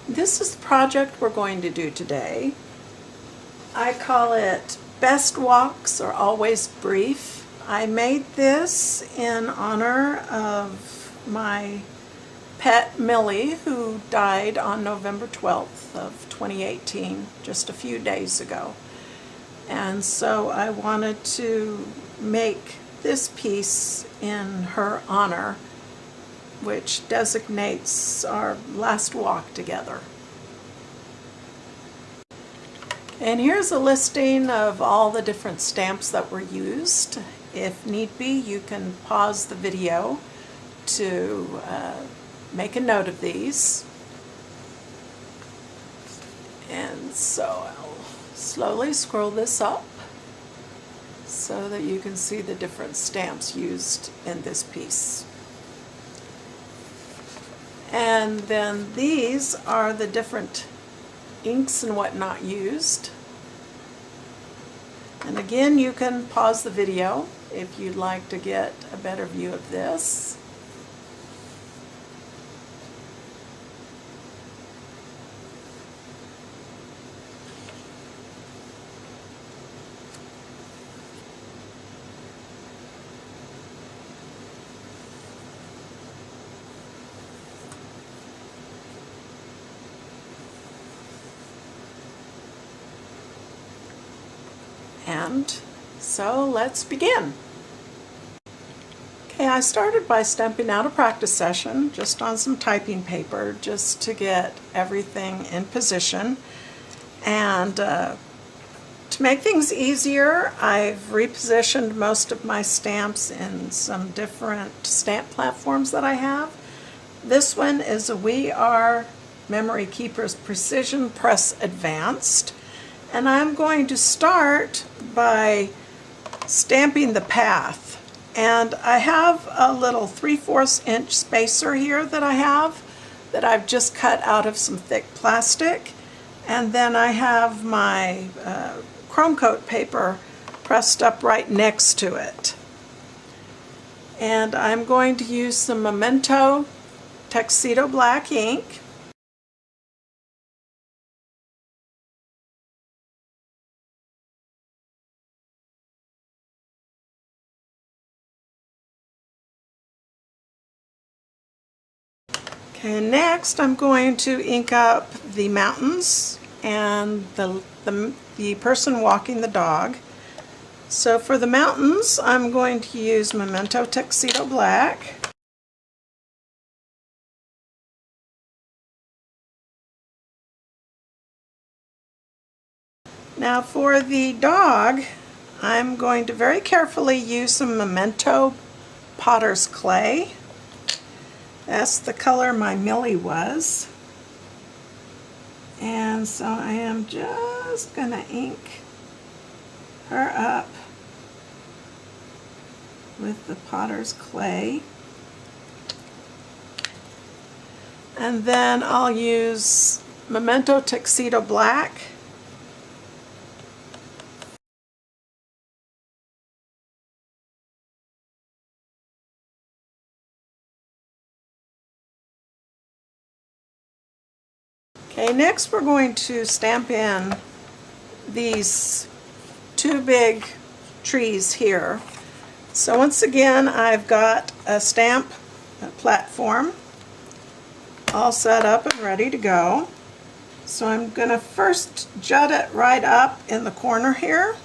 This is the project we're going to do today. I call it Best Walks Are Always Brief. I made this in honor of my pet Millie, who died on November 12th of 2018, just a few days ago. And so I wanted to make this piece in her honor, which designates our last walk together. And here's a listing of all the different stamps that were used. If need be, you can pause the video to make a note of these. And so I'll slowly scroll this up so that you can see the different stamps used in this piece. And then these are the different inks and whatnot used. And again, you can pause the video if you'd like to get a better view of this. And so let's begin. Okay, I started by stamping out a practice session just on some typing paper just to get everything in position. And to make things easier, I've repositioned most of my stamps in some different stamp platforms that I have. This one is a We Are Memory Keepers Precision Press Advanced. And I'm going to start by stamping the path. And I have a little 3/4 inch spacer here that I've just cut out of some thick plastic. And then I have my chrome coat paper pressed up right next to it. And I'm going to use some Memento Tuxedo Black ink. Okay, next I'm going to ink up the mountains and the person walking the dog. So for the mountains, I'm going to use Memento Tuxedo Black. Now for the dog, I'm going to very carefully use some Memento Potter's Clay. That's the color my Millie was. And so I am just going to ink her up with the Potter's Clay. And then I'll use Memento Tuxedo Black. Okay, next we're going to stamp in these two big trees here. So once again, I've got a stamp platform all set up and ready to go. So I'm going to first jut it right up in the corner here.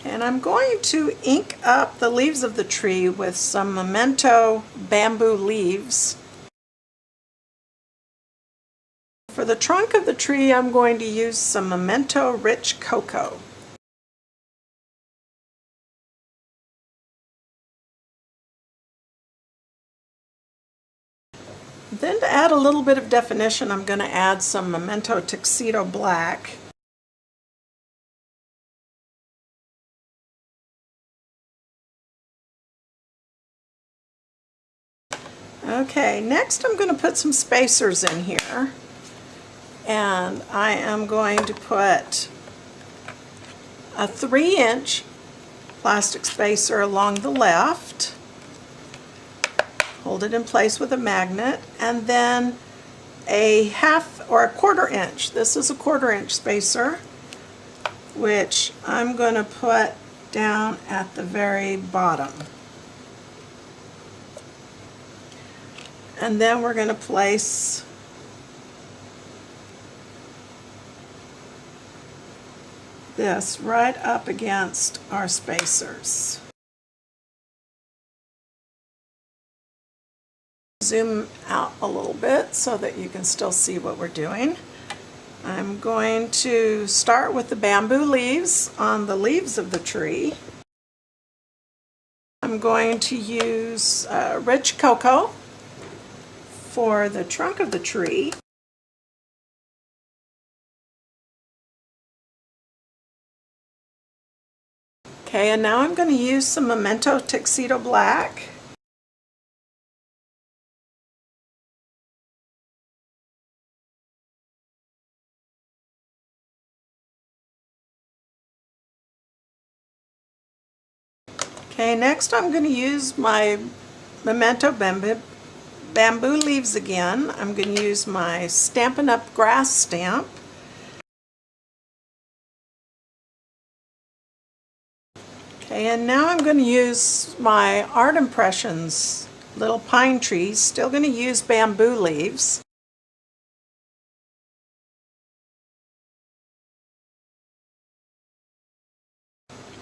And I'm going to ink up the leaves of the tree with some Memento bamboo leaves. For the trunk of the tree, I'm going to use some Memento Rich Cocoa. Then to add a little bit of definition, I'm going to add some Memento Tuxedo Black. Okay, next I'm going to put some spacers in here. And I am going to put a 3-inch plastic spacer along the left, hold it in place with a magnet, and then a half or a quarter inch. This is a 1/4 inch spacer, which I'm going to put down at the very bottom. And then we're going to place this right up against our spacers. Zoom out a little bit so that you can still see what we're doing. I'm going to start with the bamboo leaves on the leaves of the tree. I'm going to use rich cocoa for the trunk of the tree. Okay, and now I'm going to use some Memento Tuxedo Black. Okay, next I'm going to use my Memento bamboo leaves again. I'm going to use my Stampin' Up! Grass stamp. Okay, and now I'm going to use my Art Impressions little pine trees. Still going to use bamboo leaves.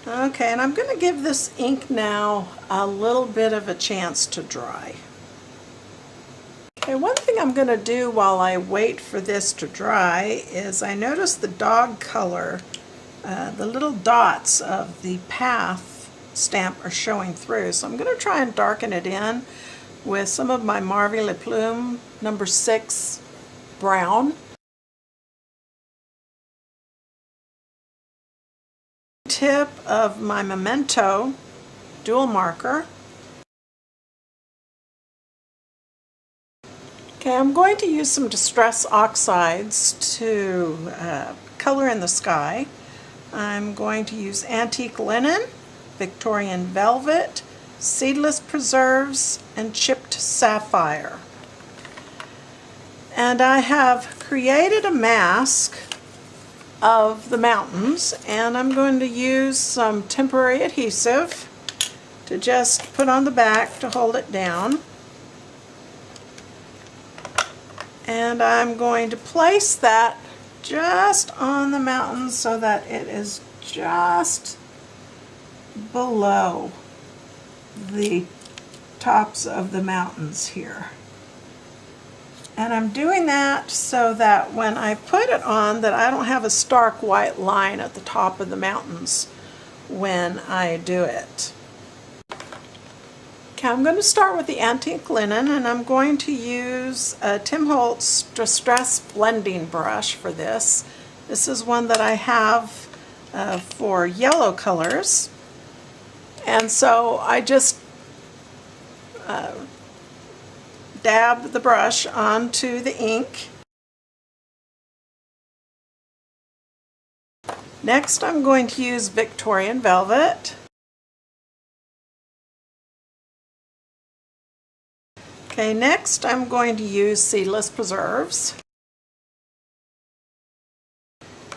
Okay, and I'm going to give this ink now a little bit of a chance to dry. Okay, one thing I'm going to do while I wait for this to dry is I notice the dog color, the little dots of the path stamp are showing through. So I'm going to try and darken it in with some of my Marvy Le Plume number 6 brown. Tip of my Memento dual marker. Okay, I'm going to use some Distress Oxides to color in the sky. I'm going to use Antique Linen, Victorian Velvet, Seedless Preserves, and Chipped Sapphire. And I have created a mask of the mountains, and I'm going to use some temporary adhesive to just put on the back to hold it down. And I'm going to place that just on the mountains so that it is just below the tops of the mountains here. And I'm doing that so that when I put it on, that I don't have a stark white line at the top of the mountains when I do it. Okay, I'm going to start with the Antique Linen, and I'm going to use a Tim Holtz Distress Blending Brush for this. This is one that I have for yellow colors. And so I just dab the brush onto the ink. Next I'm going to use Victorian Velvet. Okay, next I'm going to use Seedless Preserves.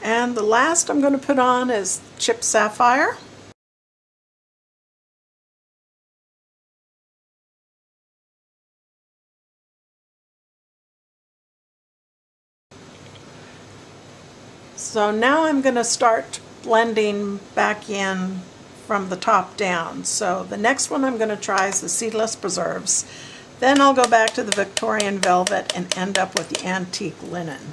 And the last I'm going to put on is Chipped Sapphire. So now I'm going to start blending back in from the top down. So the next one I'm going to try is the Seedless Preserves. Then I'll go back to the Victorian Velvet and end up with the Antique Linen.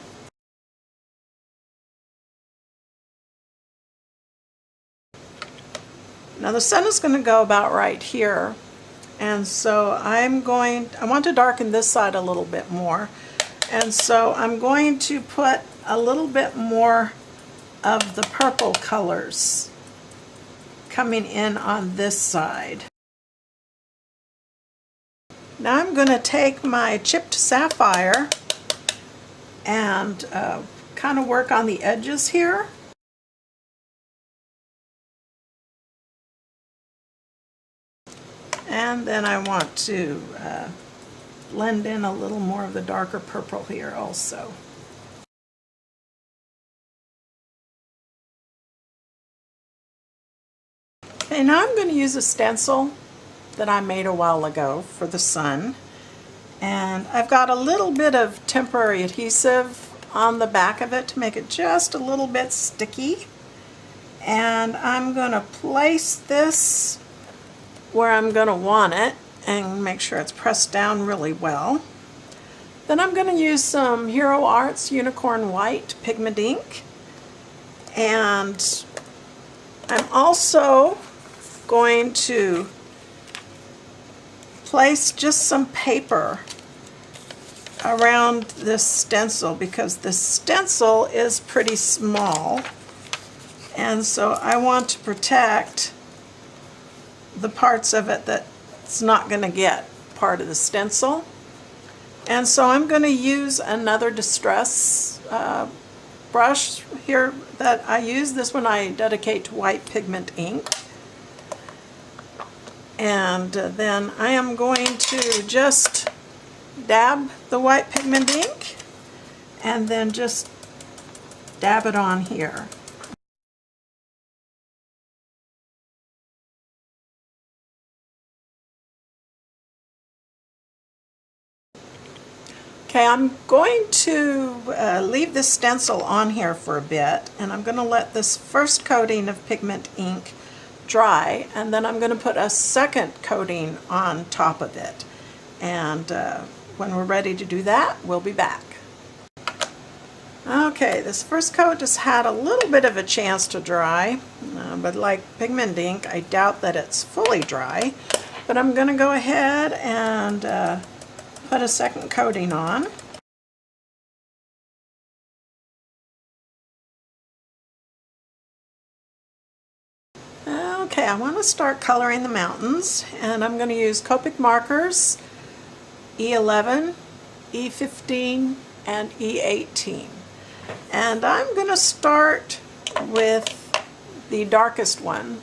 Now the sun is going to go about right here, and so I want to darken this side a little bit more, and so I'm going to put a little bit more of the purple colors coming in on this side. Now I'm going to take my Chipped Sapphire and kind of work on the edges here. And then I want to blend in a little more of the darker purple here also. Okay, now I'm going to use a stencil that I made a while ago for the sun. And I've got a little bit of temporary adhesive on the back of it to make it just a little bit sticky. And I'm going to place this where I'm going to want it and make sure it's pressed down really well. Then I'm going to use some Hero Arts Unicorn White pigment ink. And I'm also going to place just some paper around this stencil because the stencil is pretty small, and so I want to protect the parts of it that's not going to get part of the stencil. And so I'm going to use another distress brush here that I use. This one I dedicate to white pigment ink. And then I am going to just dab the white pigment ink and then just dab it on here. Okay, I'm going to leave this stencil on here for a bit, and I'm going to let this first coating of pigment ink dry, and then I'm going to put a second coating on top of it. And when we're ready to do that, we'll be back. Okay, this first coat just had a little bit of a chance to dry, but like pigment ink, I doubt that it's fully dry. But I'm going to go ahead and put a second coating on. Okay, I want to start coloring the mountains, and I'm going to use Copic markers E11, E15, and E18. And I'm going to start with the darkest one,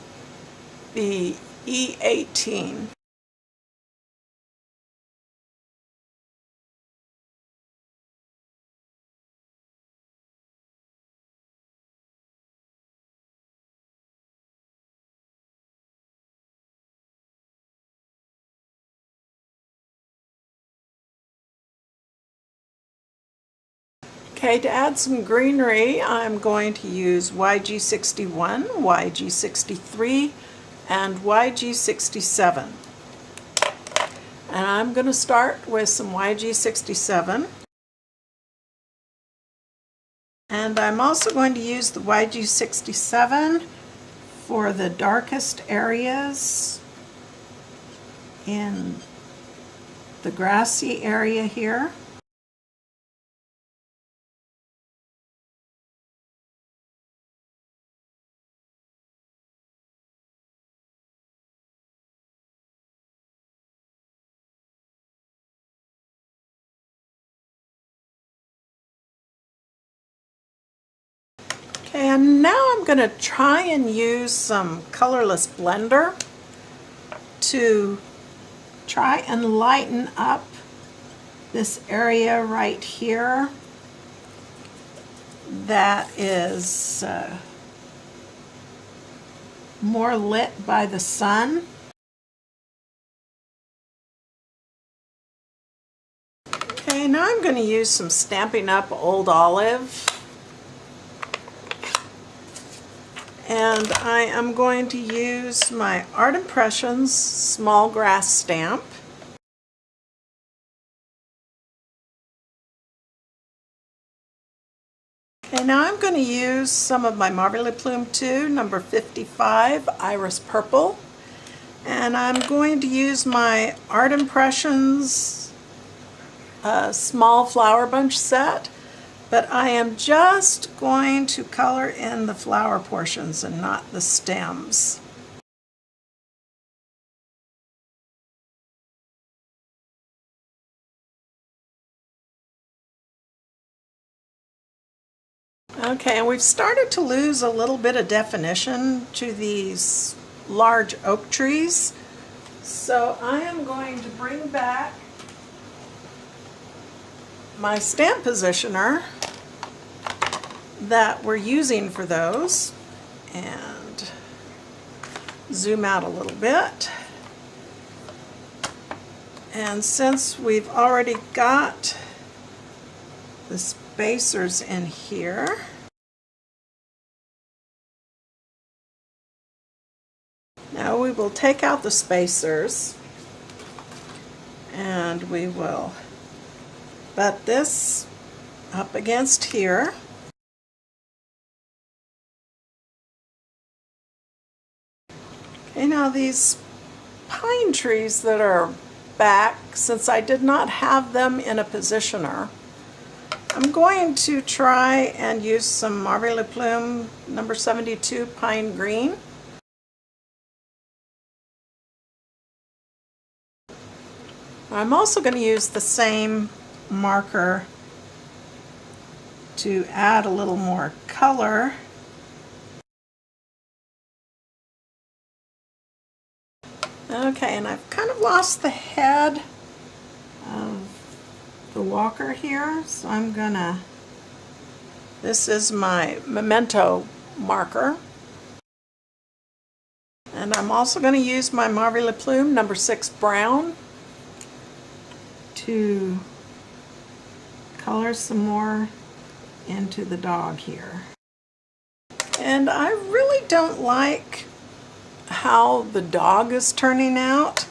the E18. Okay, to add some greenery, I'm going to use YG61, YG63, and YG67. And I'm going to start with some YG67. And I'm also going to use the YG67 for the darkest areas in the grassy area here. Okay, and now I'm going to try and use some colorless blender to try and lighten up this area right here that is more lit by the sun. Okay, now I'm going to use some Stampin' Up! Old Olive. And I am going to use my Art Impressions small grass stamp. Okay, now I'm going to use some of my Marbley Plume 2, number 55, Iris Purple. And I'm going to use my Art Impressions small flower bunch set. But I am just going to color in the flower portions and not the stems. Okay, and we've started to lose a little bit of definition to these large oak trees. So I am going to bring back my stamp positioner that we're using for those, and zoom out a little bit. And since we've already got the spacers in here, now we will take out the spacers and we will butt this up against here. Okay, now these pine trees that are back, since I did not have them in a positioner, I'm going to try and use some Marbre Le Plume number 72 Pine Green. I'm also going to use the same marker to add a little more color. Okay, and I've kind of lost the head of the walker here, so I'm gonna, this is my memento marker. And I'm also going to use my Marbre Le Plume number 6 Brown to color some more into the dog here. And I really don't like how the dog is turning out,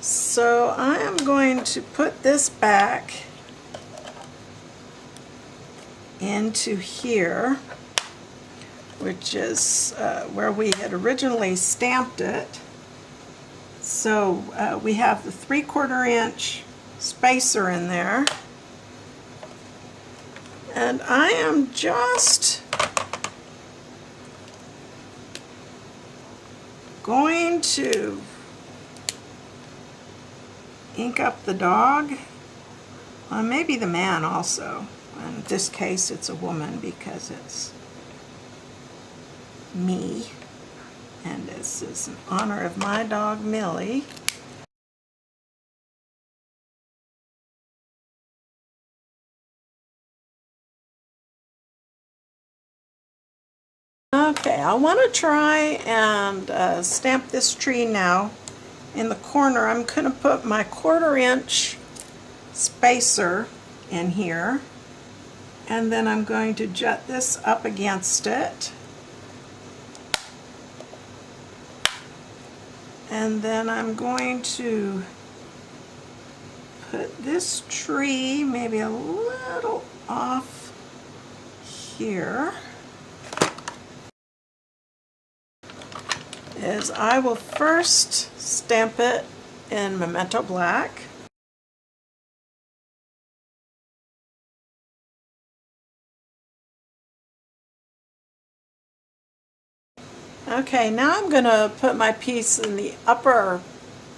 so I am going to put this back into here, which is where we had originally stamped it. So we have the 3/4 inch spacer in there, and I am just going to ink up the dog, well, maybe the man also. In this case it's a woman because it's me, and this is in honor of my dog Millie. Okay, I want to try and stamp this tree now. In the corner, I'm going to put my 1/4 inch spacer in here, and then I'm going to jut this up against it. And then I'm going to put this tree maybe a little off here. Is I will first stamp it in Memento Black. Okay, now I'm going to put my piece in the upper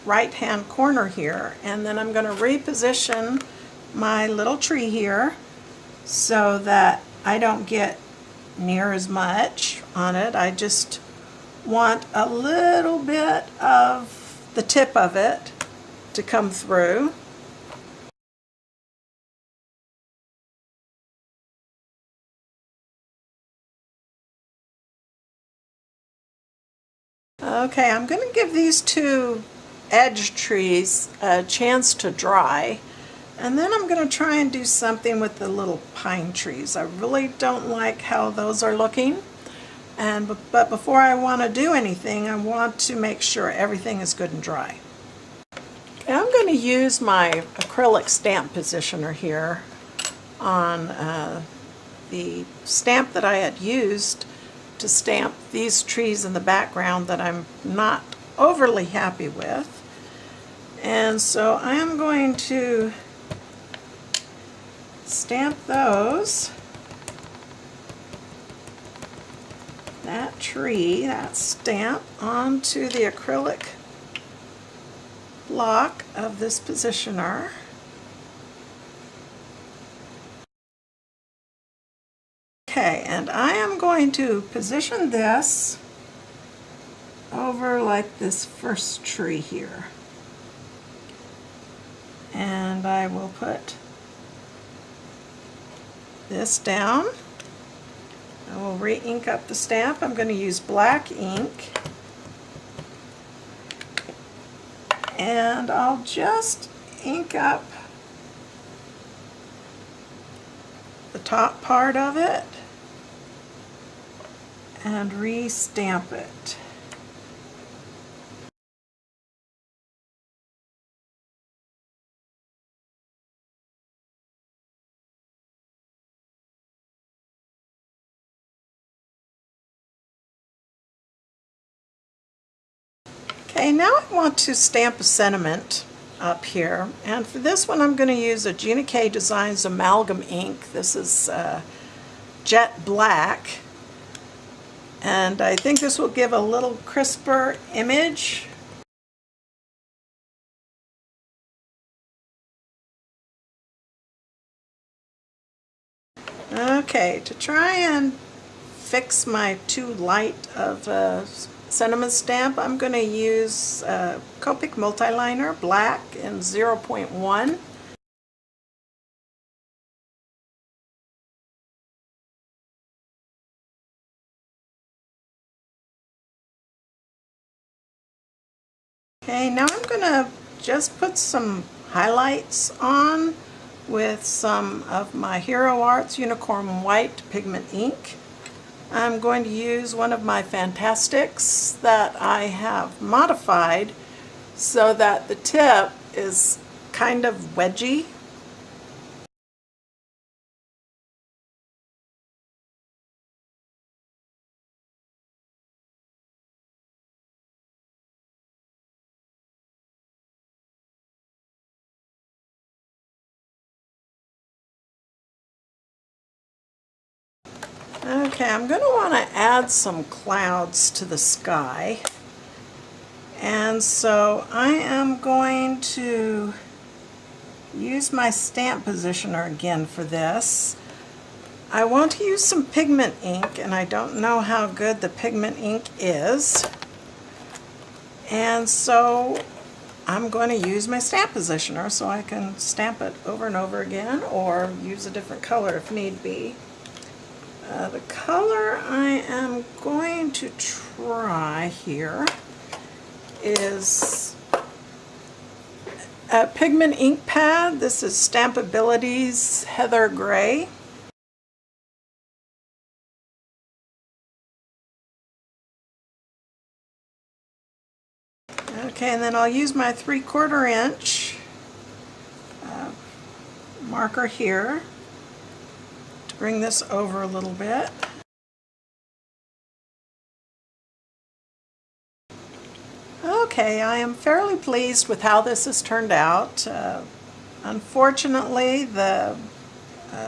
right hand corner here, and then I'm going to reposition my little tree here so that I don't get near as much on it. I just want a little bit of the tip of it to come through. Okay, I'm going to give these two edge trees a chance to dry, and then I'm going to try and do something with the little pine trees. I really don't like how those are looking. But before I want to do anything, I want to make sure everything is good and dry. Okay, I'm going to use my acrylic stamp positioner here on the stamp that I had used to stamp these trees in the background that I'm not overly happy with. And so I am going to stamp those. That tree, that stamp, onto the acrylic block of this positioner. Okay, and I am going to position this over like this first tree here. And I will put this down. I will re-ink up the stamp. I'm going to use black ink. And I'll just ink up the top part of it and re-stamp it. Okay, now I want to stamp a sentiment up here, and for this one I'm going to use a Gina K Designs amalgam ink. This is jet black, and I think this will give a little crisper image. Okay, to try and fix my too light of sentiment stamp, I'm going to use Copic Multiliner Black in 0.1. Okay, now I'm going to just put some highlights on with some of my Hero Arts Unicorn White pigment ink. I'm going to use one of my Fantastics that I have modified so that the tip is kind of wedgy. Okay, I'm going to want to add some clouds to the sky, and so I am going to use my stamp positioner again for this. I want to use some pigment ink, and I don't know how good the pigment ink is, and so I'm going to use my stamp positioner so I can stamp it over and over again, or use a different color if need be. The color I am going to try here is a pigment ink pad. This is Stampability's Heather Gray. Okay, and then I'll use my 3/4 inch marker here. Bring this over a little bit. Okay, I am fairly pleased with how this has turned out. Unfortunately, the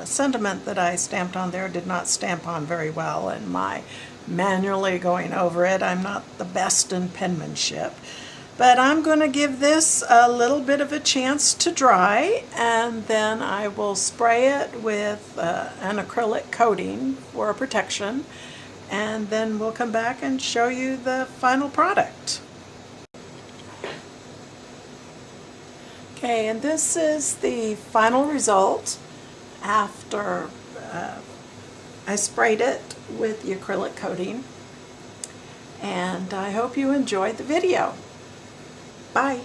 sentiment that I stamped on there did not stamp on very well, and my manually going over it, I'm not the best in penmanship. But I'm going to give this a little bit of a chance to dry, and then I will spray it with an acrylic coating for protection, and then we'll come back and show you the final product. Okay, and this is the final result after I sprayed it with the acrylic coating, and I hope you enjoyed the video. Bye.